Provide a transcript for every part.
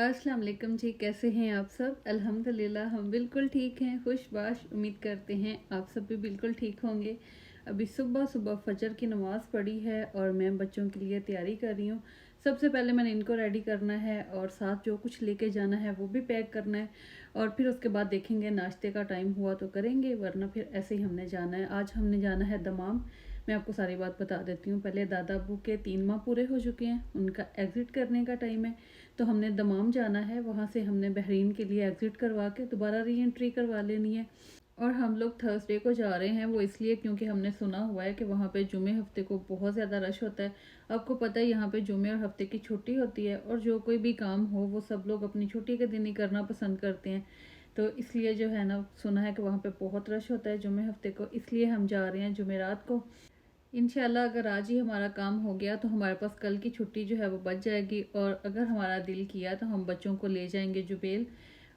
अस्सलाम वालेकुम जी, कैसे हैं आप सब। अल्हम्दुलिल्लाह हम बिल्कुल ठीक हैं, खुशबाश। उम्मीद करते हैं आप सब भी बिल्कुल ठीक होंगे। अभी सुबह सुबह फजर की नमाज़ पढ़ी है और मैं बच्चों के लिए तैयारी कर रही हूँ। सबसे पहले मैंने इनको रेडी करना है और साथ जो कुछ लेके जाना है वो भी पैक करना है, और फिर उसके बाद देखेंगे नाश्ते का टाइम हुआ तो करेंगे, वरना फिर ऐसे ही हमने जाना है। आज हमने जाना है दमाम। मैं आपको सारी बात बता देती हूँ। पहले दादा अबू के 3 माह पूरे हो चुके हैं, उनका एग्ज़िट करने का टाइम है, तो हमने दमाम जाना है। वहाँ से हमने बहरीन के लिए एग्ज़िट करवा के दोबारा री एंट्री करवा लेनी है। और हम लोग थर्सडे को जा रहे हैं, वो इसलिए क्योंकि हमने सुना हुआ है कि वहाँ पे जुमे हफ्ते को बहुत ज़्यादा रश होता है। आपको पता है यहाँ पे जुमे और हफ्ते की छुट्टी होती है, और जो कोई भी काम हो वो सब लोग अपनी छुट्टी के दिन ही करना पसंद करते हैं। तो इसलिए जो है ना, सुना है कि वहाँ पे बहुत रश होता है जुमे हफ्ते को, इसलिए हम जा रहे हैं जुमेरात को। इंशाल्लाह अगर आज ही हमारा काम हो गया तो हमारे पास कल की छुट्टी जो है वो बच जाएगी, और अगर हमारा दिल किया तो हम बच्चों को ले जाएंगे जुबेल।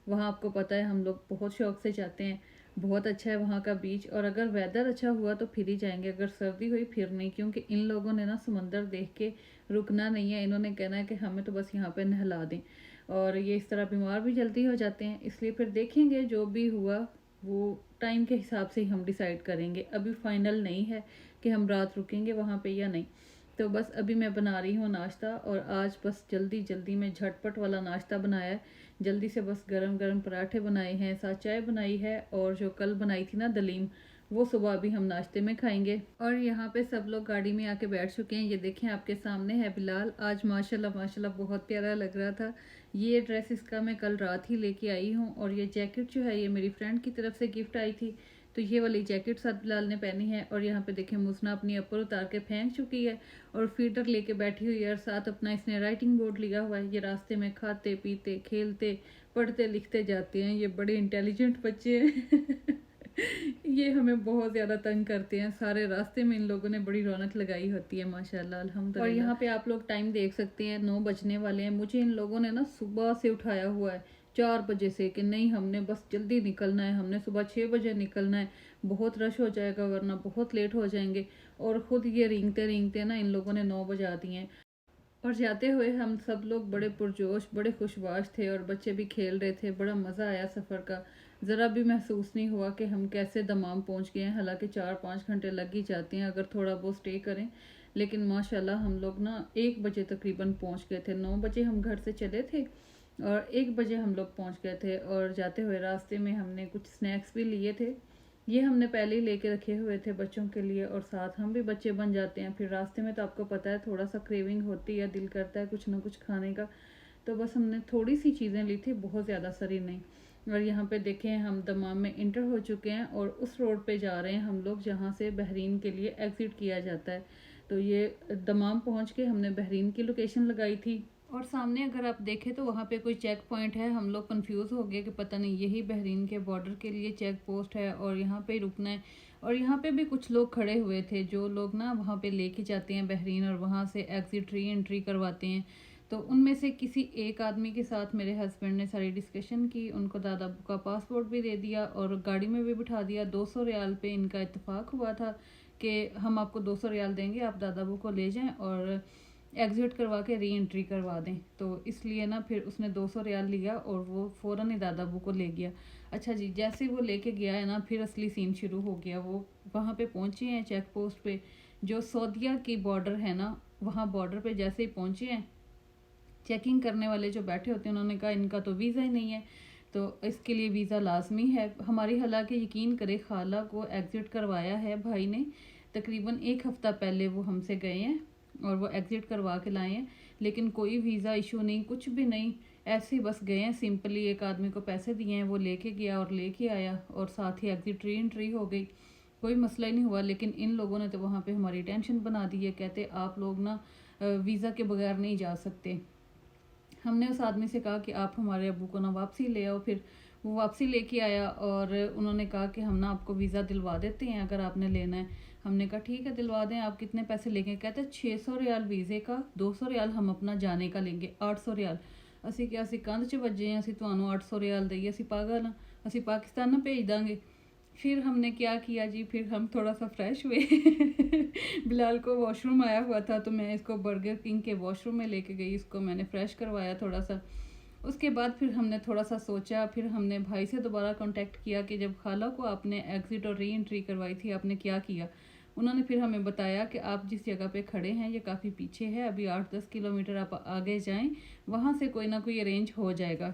वहाँ आपको पता है हम लोग बहुत शौक से जाते हैं, बहुत अच्छा है वहाँ का बीच। और अगर वेदर अच्छा हुआ तो फिर ही जाएंगे, अगर सर्दी हुई फिर नहीं, क्योंकि इन लोगों ने ना समंदर देख के रुकना नहीं है। इन्होंने कहना है कि हमें तो बस यहाँ पे नहला दें, और ये इस तरह बीमार भी जल्दी हो जाते हैं। इसलिए फिर देखेंगे, जो भी हुआ वो टाइम के हिसाब से ही हम डिसाइड करेंगे। अभी फाइनल नहीं है कि हम रात रुकेंगे वहाँ पे या नहीं। तो बस अभी मैं बना रही हूँ नाश्ता, और आज बस जल्दी जल्दी में झटपट वाला नाश्ता बनाया है। जल्दी से बस गरम गरम पराठे बनाए हैं, साथ चाय बनाई है, और जो कल बनाई थी ना दलीम, वो सुबह अभी हम नाश्ते में खाएंगे। और यहाँ पे सब लोग गाड़ी में आके बैठ चुके हैं। ये देखें आपके सामने है बिलाल। आज माशाल्लाह माशाल्लाह बहुत प्यारा लग रहा था। ये ड्रेस इसका मैं कल रात ही लेके आई हूँ, और ये जैकेट जो है ये मेरी फ्रेंड की तरफ से गिफ्ट आई थी, तो ये वाली जैकेट साथ बिलाल ने पहनी है। और यहाँ पे देखें मुसना अपनी अपर उतार के फेंक चुकी है, और फीडर लेके बैठी हुई है, और साथ अपना इसने राइटिंग बोर्ड लिया हुआ है। ये रास्ते में खाते पीते खेलते पढ़ते लिखते जाते हैं, ये बड़े इंटेलिजेंट बच्चे हैं। ये हमें बहुत ज़्यादा तंग करते हैं। सारे रास्ते में इन लोगों ने बड़ी रौनक लगाई होती है माशाल्लाह अल्हम्दुलिल्लाह। और यहाँ पे आप लोग टाइम देख सकते हैं, 9 बजने वाले हैं। मुझे इन लोगों ने ना सुबह से उठाया हुआ है 4 बजे से, कि नहीं हमने बस जल्दी निकलना है, हमने सुबह 6 बजे निकलना है, बहुत रश हो जाएगा वरना बहुत लेट हो जाएंगे। और ख़ुद ये रेंगते रेंगते ना इन लोगों ने 9 बजा दिए हैं। और जाते हुए हम सब लोग बड़े पुरजोश, बड़े खुशबाश थे, और बच्चे भी खेल रहे थे। बड़ा मज़ा आया सफ़र का। ज़रा भी महसूस नहीं हुआ कि हम कैसे दमाम पहुंच गए हैं। हालांकि 4-5 घंटे लग ही जाते हैं अगर थोड़ा बहुत स्टे करें, लेकिन माशाल्लाह हम लोग ना 1 बजे तकरीबन पहुंच गए थे। 9 बजे हम घर से चले थे और 1 बजे हम लोग पहुंच गए थे। और जाते हुए रास्ते में हमने कुछ स्नैक्स भी लिए थे, ये हमने पहले ही लेके रखे हुए थे बच्चों के लिए, और साथ हम भी बच्चे बन जाते हैं। फिर रास्ते में तो आपको पता है थोड़ा सा क्रेविंग होती है, दिल करता है कुछ ना कुछ खाने का, तो बस हमने थोड़ी सी चीज़ें ली थी, बहुत ज़्यादा सारी नहीं। और यहाँ पे देखें हम दमाम में इंटर हो चुके हैं, और उस रोड पे जा रहे हैं हम लोग जहाँ से बहरीन के लिए एग्ज़िट किया जाता है। तो ये दमाम पहुँच के हमने बहरीन की लोकेशन लगाई थी, और सामने अगर आप देखें तो वहाँ पे कोई चेक पॉइंट है। हम लोग कंफ्यूज हो गए कि पता नहीं यही बहरीन के बॉर्डर के लिए चेक पोस्ट है और यहाँ पे रुकना है। और यहाँ पे भी कुछ लोग खड़े हुए थे, जो लोग ना वहाँ पे लेके जाते हैं बहरीन और वहाँ से एग्ज़िट री एंट्री करवाते हैं। तो उनमें से किसी एक आदमी के साथ मेरे हस्बैंड ने सारी डिस्कशन की, उनको दादा अबू का पासपोर्ट भी दे दिया और गाड़ी में भी बिठा दिया। 200 रियाल पे इनका इत्तेफाक हुआ था कि हम आपको 200 रियाल देंगे, आप दादा अबू को ले जाएं और एग्ज़िट करवा के री एंट्री करवा दें। तो इसलिए ना फिर उसने 200 रियाल लिया और वो फ़ौरन ही दादा अबू को ले गया। अच्छा जी, जैसे वो लेके गया है ना, फिर असली सीन शुरू हो गया। वो वहाँ पे पहुँचे हैं चेक पोस्ट पे, जो सऊदीया की बॉर्डर है ना, वहाँ बॉर्डर पे जैसे ही पहुँचे हैं, चेकिंग करने वाले जो बैठे होते हैं उन्होंने कहा इनका तो वीज़ा ही नहीं है, तो इसके लिए वीज़ा लाजमी है हमारी। हालांकि यकीन करे, खाला को एग्ज़िट करवाया है भाई ने, तकरीबन 1 हफ़्ता पहले वो हमसे गए हैं और वो एग्ज़िट करवा के लाए हैं, लेकिन कोई वीज़ा इशू नहीं, कुछ भी नहीं। ऐसे ही बस गए हैं सिंपली, एक आदमी को पैसे दिए हैं, वो लेके गया और लेके आया, और साथ ही एग्ज़िट री एंट्री हो गई, कोई मसला ही नहीं हुआ। लेकिन इन लोगों ने तो वहाँ पे हमारी टेंशन बना दी है, कहते आप लोग ना वीज़ा के बगैर नहीं जा सकते। हमने उस आदमी से कहा कि आप हमारे अबू को ना वापसी ले आओ। फिर वो वापसी लेके आया और उन्होंने कहा कि हम ना आपको वीज़ा दिलवा देते हैं अगर आपने लेना है। हमने कहा ठीक है दिलवा दें, आप कितने पैसे लेंगे? कहते 600 रियाल वीज़े का, 200 रियाल हम अपना जाने का लेंगे, 800 रियाल। ਅਸੀਂ ਕਿਹਾ ਅਸੀਂ ਕੰਧ 'ਚ ਵੱਜੇ ਹਾਂ, ਅਸੀਂ ਤੁਹਾਨੂੰ 800 रियाल दईए, ਅਸੀਂ पागल हाँ, ਅਸੀਂ पाकिस्तान ना भेज देंगे। फिर हमने क्या किया जी, फिर हम थोड़ा सा फ्रेश हुए। बिलाल को वॉशरूम आया हुआ था, तो मैं इसको बर्गर किंग के वॉशरूम में लेके गई, इसको मैंने फ़्रेश करवाया थोड़ा सा। उसके बाद फिर हमने थोड़ा सा सोचा, फिर हमने भाई से दोबारा कांटेक्ट किया कि जब खाला को आपने एग्ज़िट और री एंट्री करवाई थी आपने क्या किया। उन्होंने फिर हमें बताया कि आप जिस जगह पे खड़े हैं ये काफ़ी पीछे है, अभी 8-10 किलोमीटर आप आगे जाएं, वहाँ से कोई ना कोई अरेंज हो जाएगा।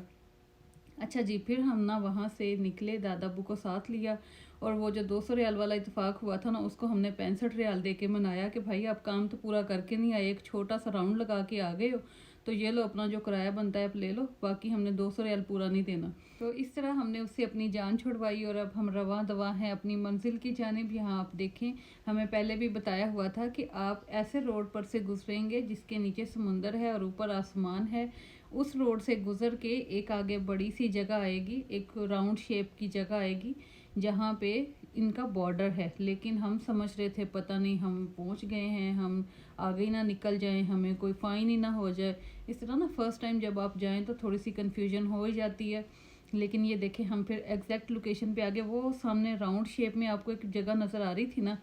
अच्छा जी, फिर हम ना वहाँ से निकले, दादा अबू को साथ लिया और वो जो 200 रियाल वाला इत्तेफाक हुआ था ना उसको हमने 65 रियाल दे के मनाया कि भाई आप काम तो पूरा करके नहीं आए, एक छोटा सा राउंड लगा के आ गए हो, तो ये लो अपना जो किराया बनता है आप ले लो, बाकी हमने 200 रियाल पूरा नहीं देना। तो इस तरह हमने उससे अपनी जान छुड़वाई और अब हम रवां दवा हैं अपनी मंजिल की जानिब। यहाँ आप देखें, हमें पहले भी बताया हुआ था कि आप ऐसे रोड पर से गुजरेंगे जिसके नीचे समुंदर है और ऊपर आसमान है। उस रोड से गुजर के एक आगे बड़ी सी जगह आएगी, एक राउंड शेप की जगह आएगी जहाँ पे इनका बॉर्डर है। लेकिन हम समझ रहे थे पता नहीं हम पहुँच गए हैं, हम आगे ही ना निकल जाएं, हमें कोई फ़ाइन ही ना हो जाए। इस तरह ना फ़र्स्ट टाइम जब आप जाएं तो थोड़ी सी कन्फ्यूजन हो ही जाती है। लेकिन ये देखें, हम फिर एग्जैक्ट लोकेशन पे आगे, वो सामने राउंड शेप में आपको एक जगह नज़र आ रही थी ना,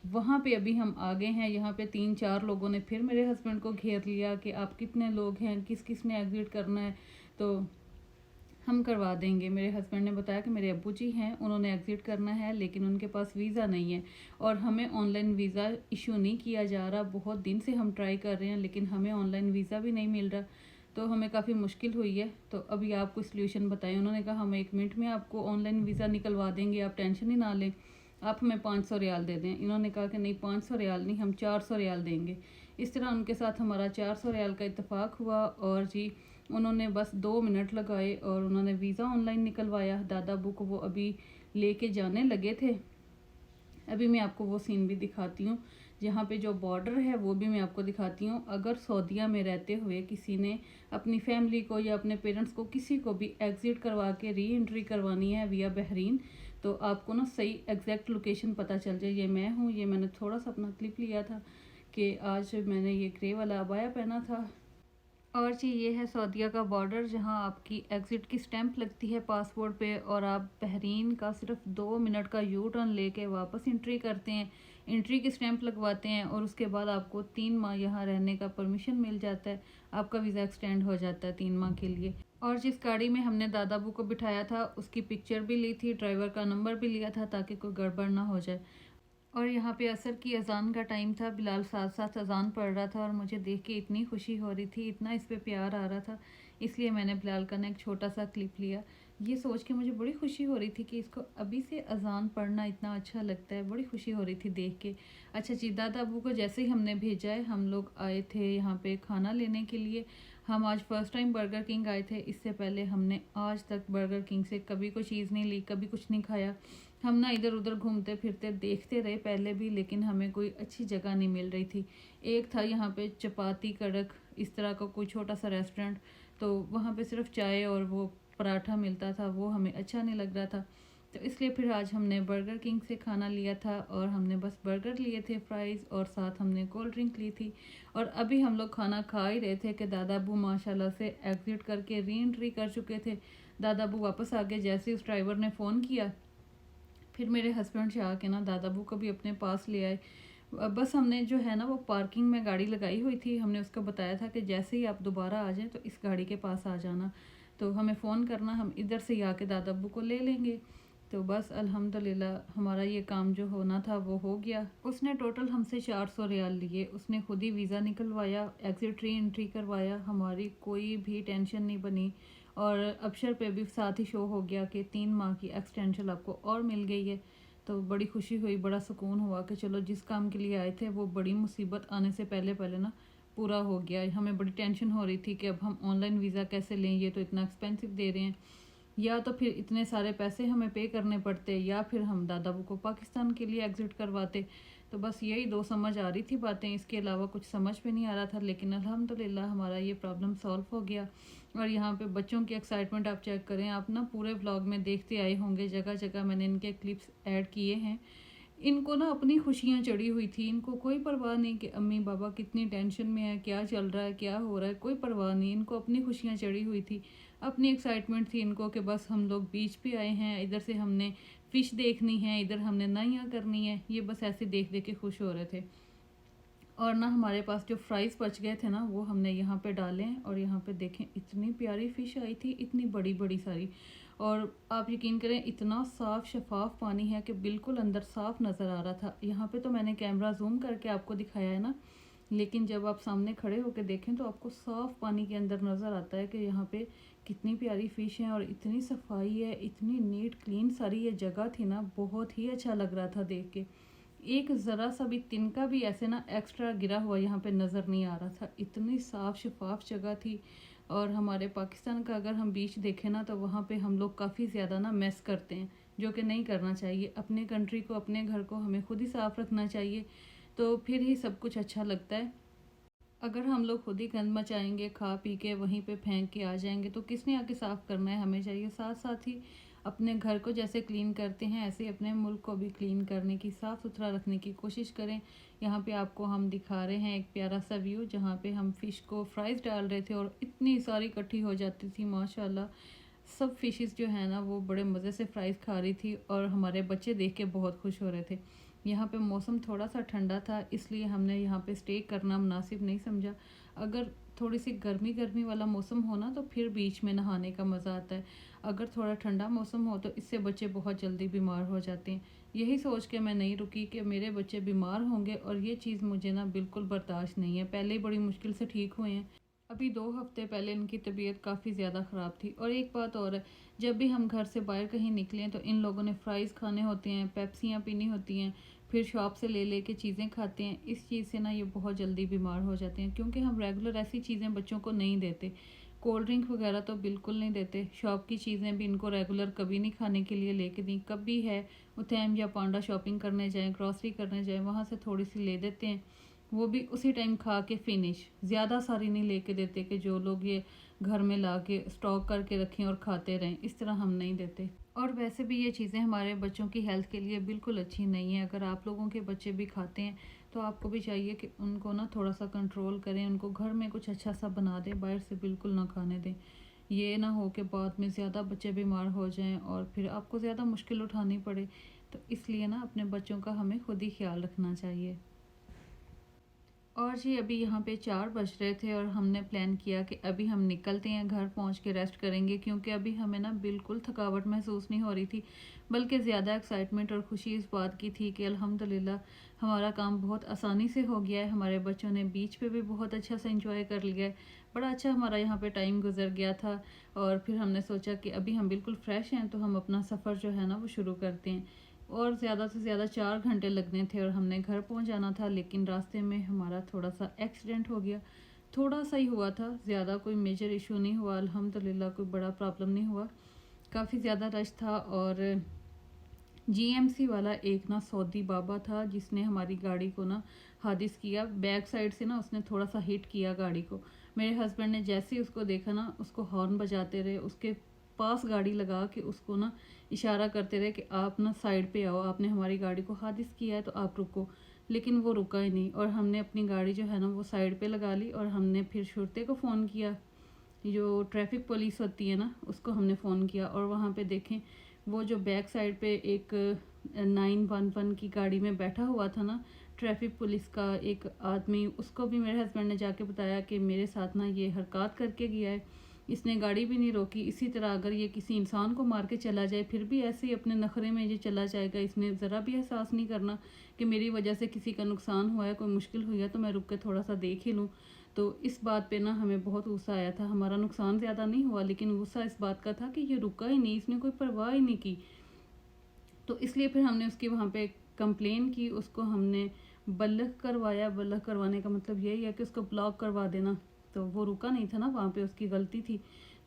वहाँ पे अभी हम आगे हैं। यहाँ पे 3-4 लोगों ने फिर मेरे हस्बैंड को घेर लिया कि आप कितने लोग हैं, किस किस ने एग्जिट करना है, तो हम करवा देंगे। मेरे हस्बैंड ने बताया कि मेरे अब्बू जी हैं, उन्होंने एग्जिट करना है लेकिन उनके पास वीज़ा नहीं है और हमें ऑनलाइन वीज़ा इशू नहीं किया जा रहा। बहुत दिन से हम ट्राई कर रहे हैं लेकिन हमें ऑनलाइन वीज़ा भी नहीं मिल रहा, तो हमें काफ़ी मुश्किल हुई है। तो अभी आप कोई सल्यूशन बताएं। उन्होंने कहा हम 1 मिनट में आपको ऑनलाइन वीज़ा निकलवा देंगे, आप टेंशन ही ना लें, आप हमें 500 रियाल दे दें। इन्होंने कहा कि नहीं 500 रियाल नहीं, हम 400 रियाल देंगे। इस तरह उनके साथ हमारा 400 रियाल का इत्तेफाक हुआ और जी उन्होंने बस 2 मिनट लगाए और उन्होंने वीज़ा ऑनलाइन निकलवाया। दादा अबू को वो अभी लेके जाने लगे थे। अभी मैं आपको वो सीन भी दिखाती हूँ, जहाँ पे जो बॉर्डर है वो भी मैं आपको दिखाती हूँ। अगर सऊदीया में रहते हुए किसी ने अपनी फैमिली को या अपने पेरेंट्स को किसी को भी एग्ज़िट करवा के री एंट्री करवानी है विया बहरीन, तो आपको ना सही एग्जैक्ट लोकेशन पता चल जाए। ये मैं हूँ, ये मैंने थोड़ा सा अपना क्लिप लिया था कि आज मैंने ये ग्रे वाला अबाया पहना था। और जी ये है सऊदीया का बॉर्डर, जहां आपकी एग्ज़िट की स्टैंप लगती है पासपोर्ट पे और आप बहरीन का सिर्फ 2 मिनट का यू टर्न लेके वापस एंट्री करते हैं, एंट्री की स्टैंप लगवाते हैं और उसके बाद आपको 3 माह यहाँ रहने का परमिशन मिल जाता है, आपका वीज़ा एक्सटेंड हो जाता है 3 माह के लिए। और जिस गाड़ी में हमने दादा अबू को बिठाया था उसकी पिक्चर भी ली थी, ड्राइवर का नंबर भी लिया था ताकि कोई गड़बड़ ना हो जाए। और यहाँ पे असर की अजान का टाइम था, बिलाल साथ साथ अजान पढ़ रहा था और मुझे देख के इतनी खुशी हो रही थी, इतना इस पे प्यार आ रहा था, इसलिए मैंने बिलाल का ना एक छोटा सा क्लिप लिया। ये सोच के मुझे बड़ी खुशी हो रही थी कि इसको अभी से अजान पढ़ना इतना अच्छा लगता है, बड़ी खुशी हो रही थी देख के। अच्छा जी, दादा अबू को जैसे ही हमने भेजा है, हम लोग आए थे यहाँ पे खाना लेने के लिए। हम आज फर्स्ट टाइम बर्गर किंग आए थे, इससे पहले हमने आज तक बर्गर किंग से कभी कोई चीज़ नहीं ली, कभी कुछ नहीं खाया। हम ना इधर उधर घूमते फिरते देखते रहे पहले भी, लेकिन हमें कोई अच्छी जगह नहीं मिल रही थी। एक था यहाँ पे चपाती कड़क इस तरह का कोई छोटा सा रेस्टोरेंट, तो वहाँ पे सिर्फ चाय और वो पराठा मिलता था, वो हमें अच्छा नहीं लग रहा था, तो इसलिए फिर आज हमने बर्गर किंग से खाना लिया था और हमने बस बर्गर लिए थे, फ्राइज़ और साथ हमने कोल्ड ड्रिंक ली थी। और अभी हम लोग खाना खा ही रहे थे कि दादा अबू माशाल्लाह से एग्ज़िट करके री एंट्री कर चुके थे। दादा अबू वापस आ गए जैसे उस ड्राइवर ने फ़ोन किया, फिर मेरे हस्बैंड से आके ना दादा अबू को भी अपने पास ले आए। बस हमने जो है ना वो पार्किंग में गाड़ी लगाई हुई थी, हमने उसको बताया था कि जैसे ही आप दोबारा आ जाएं तो इस गाड़ी के पास आ जाना, तो हमें फ़ोन करना, हम इधर से ही आके दादा अबू को ले लेंगे। तो बस अल्हम्दुलिल्लाह हमारा ये काम जो होना था वो हो गया। उसने टोटल हमसे 400 रियाल लिए, उसने खुद ही वीज़ा निकलवाया, एग्ज़िट री एंट्री करवाया, हमारी कोई भी टेंशन नहीं बनी। और अबशर पे भी साथ ही शो हो गया कि 3 माह की एक्सटेंशन आपको और मिल गई है। तो बड़ी खुशी हुई, बड़ा सुकून हुआ कि चलो जिस काम के लिए आए थे वो बड़ी मुसीबत आने से पहले पहले ना पूरा हो गया। हमें बड़ी टेंशन हो रही थी कि अब हम ऑनलाइन वीज़ा कैसे लें, ये तो इतना एक्सपेंसिव दे रहे हैं, या तो फिर इतने सारे पैसे हमें पे करने पड़ते, या फिर हम दादा अबू को पाकिस्तान के लिए एग्ज़िट करवाते। तो बस यही दो समझ आ रही थी बातें, इसके अलावा कुछ समझ में नहीं आ रहा था। लेकिन अल्हम्दुलिल्लाह हमारा ये प्रॉब्लम सॉल्व हो गया। और यहाँ पे बच्चों की एक्साइटमेंट आप चेक करें, आप ना पूरे व्लॉग में देखते आए होंगे, जगह जगह मैंने इनके क्लिप्स ऐड किए हैं। इनको ना अपनी खुशियाँ चढ़ी हुई थी, इनको कोई परवाह नहीं कि अम्मी बाबा कितनी टेंशन में है, क्या चल रहा है, क्या हो रहा है, कोई परवाह नहीं। इनको अपनी खुशियाँ चढ़ी हुई थी, अपनी एक्साइटमेंट थी इनको कि बस हम लोग बीच पे आए हैं, इधर से हमने फ़िश देखनी है, इधर हमने नाइयाँ करनी है, ये बस ऐसे देख देख के खुश हो रहे थे। और ना हमारे पास जो फ्राइज़ बच गए थे ना वो हमने यहाँ पे डाले हैं। और यहाँ पे देखें इतनी प्यारी फ़िश आई थी, इतनी बड़ी बड़ी सारी। और आप यकीन करें इतना साफ़ शफाफ पानी है कि बिल्कुल अंदर साफ़ नज़र आ रहा था। यहाँ पे तो मैंने कैमरा जूम करके आपको दिखाया है ना, लेकिन जब आप सामने खड़े होकर देखें तो आपको साफ़ पानी के अंदर नज़र आता है कि यहाँ पे कितनी प्यारी फ़िश है और इतनी सफाई है, इतनी नीट क्लीन सारी ये जगह थी ना, बहुत ही अच्छा लग रहा था देख के। एक ज़रा सा भी तिनका भी ऐसे ना एक्स्ट्रा गिरा हुआ यहाँ पे नज़र नहीं आ रहा था, इतनी साफ़ शफाफ जगह थी। और हमारे पाकिस्तान का अगर हम बीच देखें ना तो वहाँ पे हम लोग काफ़ी ज़्यादा ना मेस करते हैं, जो कि नहीं करना चाहिए। अपने कंट्री को, अपने घर को हमें खुद ही साफ़ रखना चाहिए, तो फिर ही सब कुछ अच्छा लगता है। अगर हम लोग खुद ही गंद मचाएंगे, खा पी के वहीं पे फेंक के आ जाएंगे, तो किसने आके साफ़ करना है। हमें चाहिए साथ साथ ही अपने घर को जैसे क्लीन करते हैं ऐसे ही अपने मुल्क को भी क्लीन करने की, साफ़ सुथरा रखने की कोशिश करें। यहाँ पे आपको हम दिखा रहे हैं एक प्यारा सा व्यू, जहाँ पे हम फ़िश को फ्राइज़ डाल रहे थे और इतनी सारी इकट्ठी हो जाती थी माशाल्लाह। सब फिशेस जो है ना वो बड़े मज़े से फ्राइज़ खा रही थी और हमारे बच्चे देख के बहुत खुश हो रहे थे। यहाँ पे मौसम थोड़ा सा ठंडा था, इसलिए हमने यहाँ पे स्टे करना मुनासिब नहीं समझा। अगर थोड़ी सी गर्मी गर्मी वाला मौसम हो ना तो फिर बीच में नहाने का मज़ा आता है। अगर थोड़ा ठंडा मौसम हो तो इससे बच्चे बहुत जल्दी बीमार हो जाते हैं। यही सोच के मैं नहीं रुकी कि मेरे बच्चे बीमार होंगे, और ये चीज़ मुझे ना बिल्कुल बर्दाश्त नहीं है। पहले ही बड़ी मुश्किल से ठीक हुए हैं, अभी 2 हफ्ते पहले इनकी तबीयत काफ़ी ज़्यादा ख़राब थी। और एक बात और है, जब भी हम घर से बाहर कहीं निकलें तो इन लोगों ने फ्राइज़ खाने होते हैं, पेप्सियाँ पीनी होती हैं, फिर शॉप से ले ले के चीज़ें खाते हैं। इस चीज़ से ना ये बहुत जल्दी बीमार हो जाते हैं, क्योंकि हम रेगुलर ऐसी चीज़ें बच्चों को नहीं देते। कोल्ड ड्रिंक वगैरह तो बिल्कुल नहीं देते। शॉप की चीज़ें भी इनको रेगुलर कभी नहीं खाने के लिए लेके दी। कभी है उतैम या पांडा शॉपिंग करने जाएँ, ग्रॉसरी करने जाएँ, वहाँ से थोड़ी सी ले देते हैं, वो भी उसी टाइम खा के फिनिश। ज़्यादा सारी नहीं लेके देते कि जो लोग ये घर में ला के स्टॉक करके रखें और खाते रहें, इस तरह हम नहीं देते। और वैसे भी ये चीज़ें हमारे बच्चों की हेल्थ के लिए बिल्कुल अच्छी नहीं है। अगर आप लोगों के बच्चे भी खाते हैं तो आपको भी चाहिए कि उनको ना थोड़ा सा कंट्रोल करें, उनको घर में कुछ अच्छा सा बना दें, बाहर से बिल्कुल ना खाने दें। ये ना हो कि बाद में ज़्यादा बच्चे बीमार हो जाएं और फिर आपको ज़्यादा मुश्किल उठानी पड़े। तो इसलिए ना अपने बच्चों का हमें खुद ही ख्याल रखना चाहिए। और जी अभी यहाँ पे 4 बज रहे थे और हमने प्लान किया कि अभी हम निकलते हैं, घर पहुँच के रेस्ट करेंगे, क्योंकि अभी हमें ना बिल्कुल थकावट महसूस नहीं हो रही थी, बल्कि ज़्यादा एक्साइटमेंट और ख़ुशी इस बात की थी कि अल्हम्दुलिल्लाह हमारा काम बहुत आसानी से हो गया है। हमारे बच्चों ने बीच पे भी बहुत अच्छा सा इंजॉय कर लिया है, बड़ा अच्छा हमारा यहाँ पे टाइम गुजर गया था। और फिर हमने सोचा कि अभी हम बिल्कुल फ्रेश हैं तो हम अपना सफ़र जो है ना वो शुरू करते हैं। और ज़्यादा से ज़्यादा 4 घंटे लगने थे और हमने घर पहुंच जाना था, लेकिन रास्ते में हमारा थोड़ा सा एक्सीडेंट हो गया। थोड़ा सा ही हुआ था, ज़्यादा कोई मेजर इशू नहीं हुआ, अल्हम्दुलिल्लाह कोई बड़ा प्रॉब्लम नहीं हुआ। काफ़ी ज़्यादा रश था और जीएमसी वाला एक ना सऊदी बाबा था जिसने हमारी गाड़ी को ना हादिस किया। बैक साइड से ना उसने थोड़ा सा हिट किया गाड़ी को। मेरे हस्बैंड ने जैसे ही उसको देखा ना, उसको हॉर्न बजाते रहे, उसके पास गाड़ी लगा के उसको ना इशारा करते रहे कि आप ना साइड पे आओ, आपने हमारी गाड़ी को हादिस किया है तो आप रुको। लेकिन वो रुका ही नहीं और हमने अपनी गाड़ी जो है ना वो साइड पे लगा ली और हमने फिर शुरते को फ़ोन किया, जो ट्रैफिक पुलिस होती है ना उसको हमने फ़ोन किया। और वहाँ पे देखें वो जो बैक साइड पे एक 911 की गाड़ी में बैठा हुआ था ना ट्रैफिक पुलिस का एक आदमी, उसको भी मेरे हस्बैंड ने जाके बताया कि मेरे साथ ना ये हरकत करके गया है, इसने गाड़ी भी नहीं रोकी। इसी तरह अगर ये किसी इंसान को मार के चला जाए फिर भी ऐसे ही अपने नखरे में ये चला जाएगा, इसने ज़रा भी एहसास नहीं करना कि मेरी वजह से किसी का नुकसान हुआ है, कोई मुश्किल हुई है तो मैं रुक के थोड़ा सा देख ही लूँ। तो इस बात पे ना हमें बहुत गुस्सा आया था। हमारा नुकसान ज़्यादा नहीं हुआ, लेकिन गुस्सा इस बात का था कि ये रुका ही नहीं, इसने कोई परवाह ही नहीं की। तो इसलिए फिर हमने उसकी वहाँ पे कंप्लेन की, उसको हमने बलग करवाया। बलग करवाने का मतलब यही है कि उसको ब्लॉक करवा देना। तो वो रुका नहीं था ना, वहाँ पे उसकी गलती थी,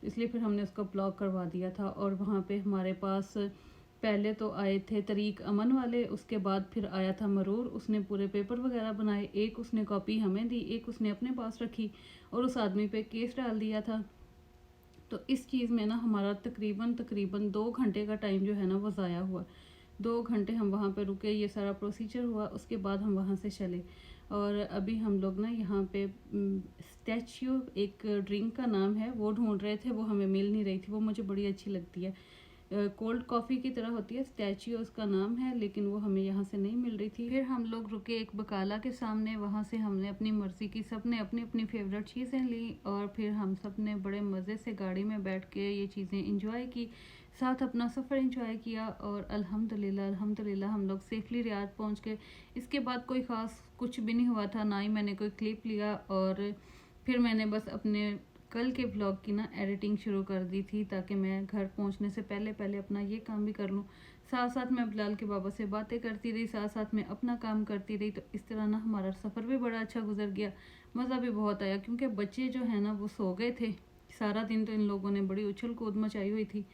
तो इसलिए फिर हमने उसको ब्लॉक करवा दिया था। और वहाँ पे हमारे पास पहले तो आए थे तरीक अमन वाले, उसके बाद फिर आया था मरूर, उसने पूरे पेपर वगैरह बनाए, एक उसने कॉपी हमें दी, एक उसने अपने पास रखी और उस आदमी पे केस डाल दिया था। तो इस चीज़ में ना हमारा तकरीबन तकरीबन 2 घंटे का टाइम जो है ना वो ज़ाया हुआ। 2 घंटे हम वहाँ पे रुके, ये सारा प्रोसीजर हुआ, उसके बाद हम वहाँ से चले। और अभी हम लोग ना यहाँ पे स्टैच्यू, एक ड्रिंक का नाम है, वो ढूंढ रहे थे, वो हमें मिल नहीं रही थी, वो मुझे बड़ी अच्छी लगती है। कोल्ड कॉफ़ी की तरह होती है, स्टैच्यू उसका नाम है, लेकिन वो हमें यहाँ से नहीं मिल रही थी। फिर हम लोग रुके एक बकाला के सामने, वहाँ से हमने अपनी मर्ज़ी की सब ने अपनी अपनी फेवरेट चीज़ें ली और फिर हम सब ने बड़े मज़े से गाड़ी में बैठ के ये चीज़ें इंजॉय की, साथ अपना सफ़र इंजॉय किया और अल्हम्दुलिल्लाह हम लोग सेफली रियाद पहुँच गए। इसके बाद कोई ख़ास कुछ भी नहीं हुआ था, ना ही मैंने कोई क्लिप लिया और फिर मैंने बस अपने कल के ब्लॉग की ना एडिटिंग शुरू कर दी थी ताकि मैं घर पहुंचने से पहले पहले अपना ये काम भी कर लूँ। साथ साथ मैं बिलाल के बाबा से बातें करती रही, साथ साथ मैं अपना काम करती रही। तो इस तरह ना हमारा सफ़र भी बड़ा अच्छा गुजर गया, मज़ा भी बहुत आया क्योंकि बच्चे जो है ना वो सो गए थे। सारा दिन तो इन लोगों ने बड़ी उछल कूद मचाई हुई थी,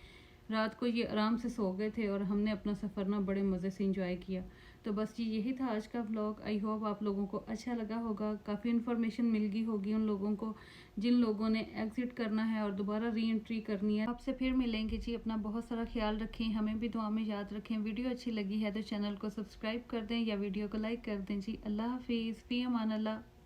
रात को ये आराम से सो गए थे और हमने अपना सफ़र ना बड़े मज़े से इंजॉय किया। तो बस जी यही था आज का व्लॉग। आई होप आप लोगों को अच्छा लगा होगा, काफ़ी इन्फॉर्मेशन मिल गई होगी उन लोगों को जिन लोगों ने एग्ज़िट करना है और दोबारा री एंट्री करनी है। आपसे फिर मिलेंगे जी, अपना बहुत सारा ख्याल रखें, हमें भी दुआ में याद रखें। वीडियो अच्छी लगी है तो चैनल को सब्सक्राइब कर दें या वीडियो को लाइक कर दें जी। अल्लाह हाफिज़, फ़ी अमान अल्लाह।